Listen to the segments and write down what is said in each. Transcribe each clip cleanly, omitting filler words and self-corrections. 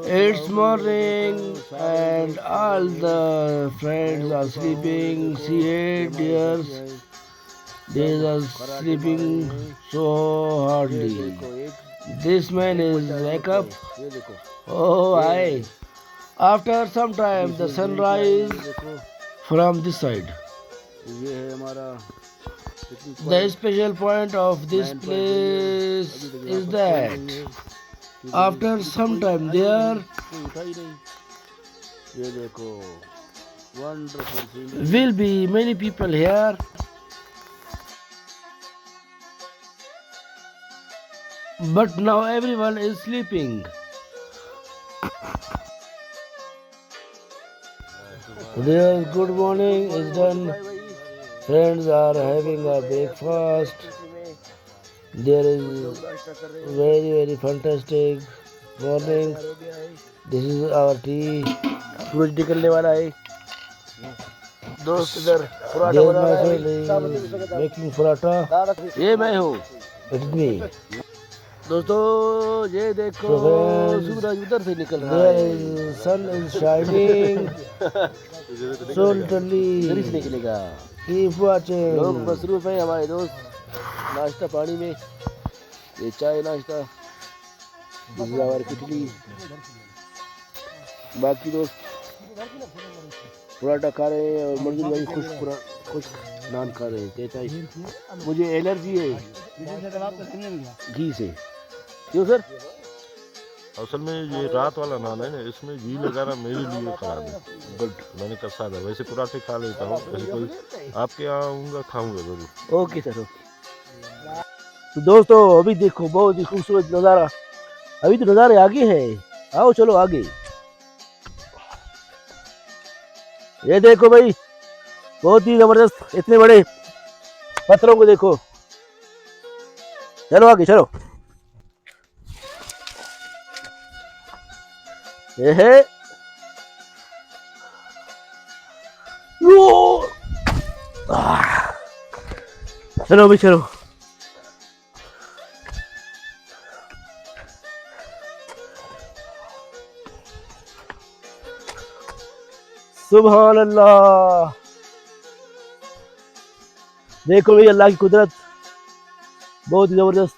It's morning and all the friends are sleeping. See it, dears. They are sleeping so hardly. This man is wake up. Oh, I. After some time, the sunrise from this side. The special point of this place is that after some time there will be many people here, but now everyone is sleeping. Their good morning is done. Friends are having a breakfast. There is very fantastic morning. This is our tea. सूरज निकलने वाला है. दोस्त इधर पराठा बना रहा है. Making paratha. ये मैं हूँ. It's me. दोस्तों ये देखो सूरज उधर से निकल रहा है. Sun is shining. So literally निकलेगा. Keep watching. लोग मसरूफ हैं हमारे दोस्त. नाश्ता पानी में. ये चाय नाश्ता. और खिचड़ी. बाकी दोस्त पराठा खा रहे हैं और मंजूर भाई खुश नान खा रहे हैं. कहता है मुझे एलर्जी है घी से. क्यों सर? असल में ये रात वाला नान है ना, इसमें घी लगाना मेरे लिए खराब है. बट मैंने कहा सादा वैसे पराठे खा लेता हूँ. वैसे कोई आपके यहाँ आऊँगा खाऊंगा जरूर. Okay sir okay. तो दोस्तों अभी देखो बहुत ही खूबसूरत नज़ारा. अभी तो नज़ारे आगे है. आओ चलो आगे. ये देखो भाई बहुत ही जबरदस्त इतने बड़े पत्थरों को देखो. चलो आगे चलो. ये है चलो भाई चलो. सुभान अल्लाह. देखो भाई अल्लाह की कुदरत बहुत ही जबरदस्त.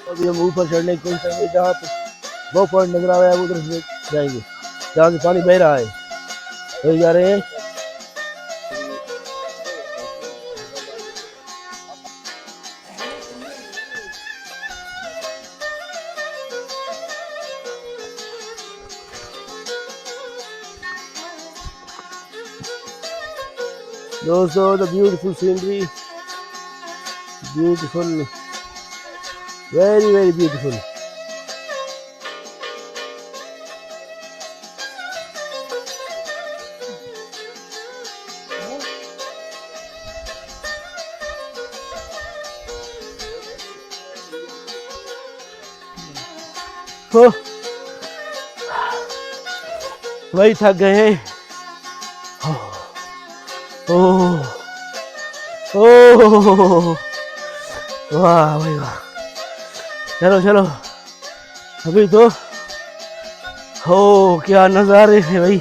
अभी हम ऊपर चढ़ने की कोशिश करेंगे. जहाँ पे वो पॉइंट नजर आ रहा है उधर से जाएंगे जहाँ से पानी बह रहा है. वही जा रहे हैं. दोस्तों the beautiful scenery. Beautiful. very beautiful. देखो वही थक गए हैं। ओह ओह वाह भाई वाह। चलो चलो अभी तो हो क्या नज़ारे हैं भाई।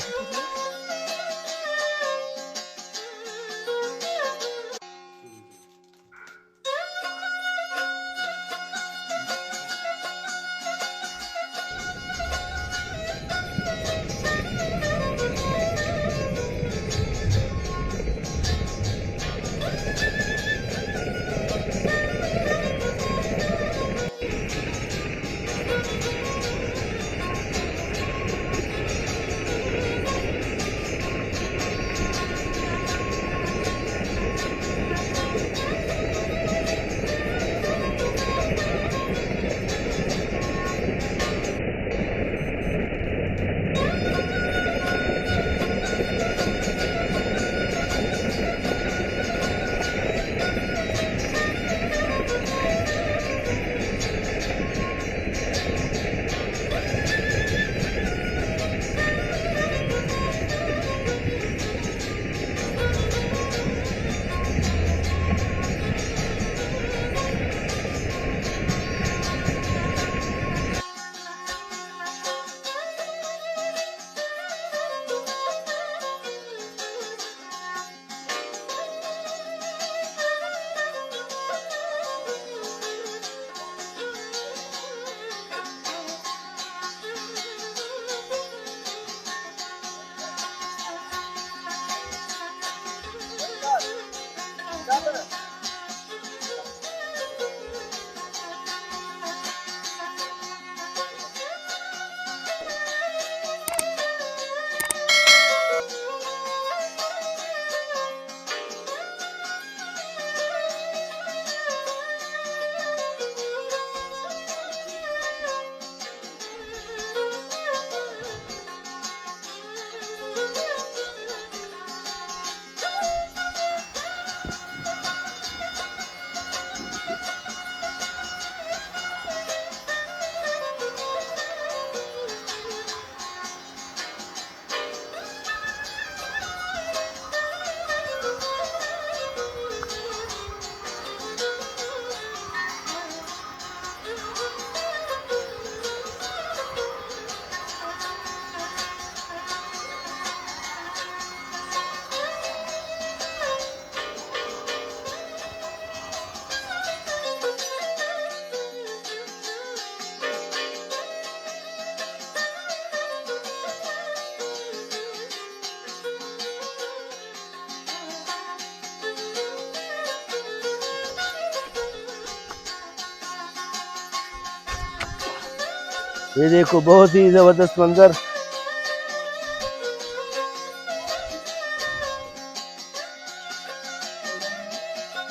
ये देखो बहुत ही जबरदस्त मंजर।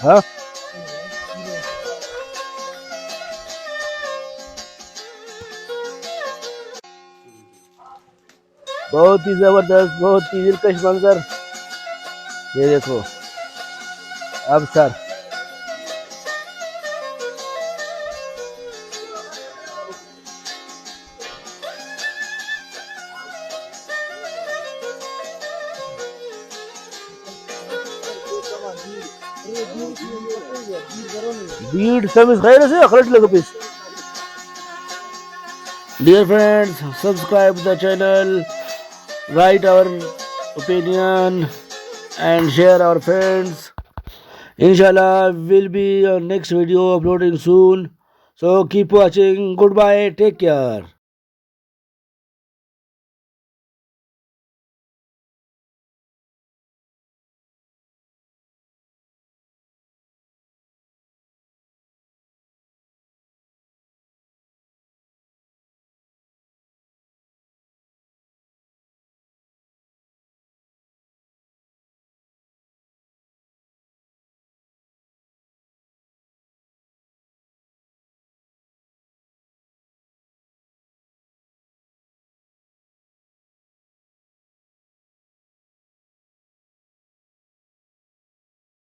हाँ बहुत ही जबरदस्त, बहुत ही दिलकश मंजर। ये देखो अब सर बीड समिस غير से अखरट लगा पिस। Dear friends, subscribe the channel, write our opinion and share our friends. Inshallah will be our next video uploading soon. So keep watching. Goodbye. Take care.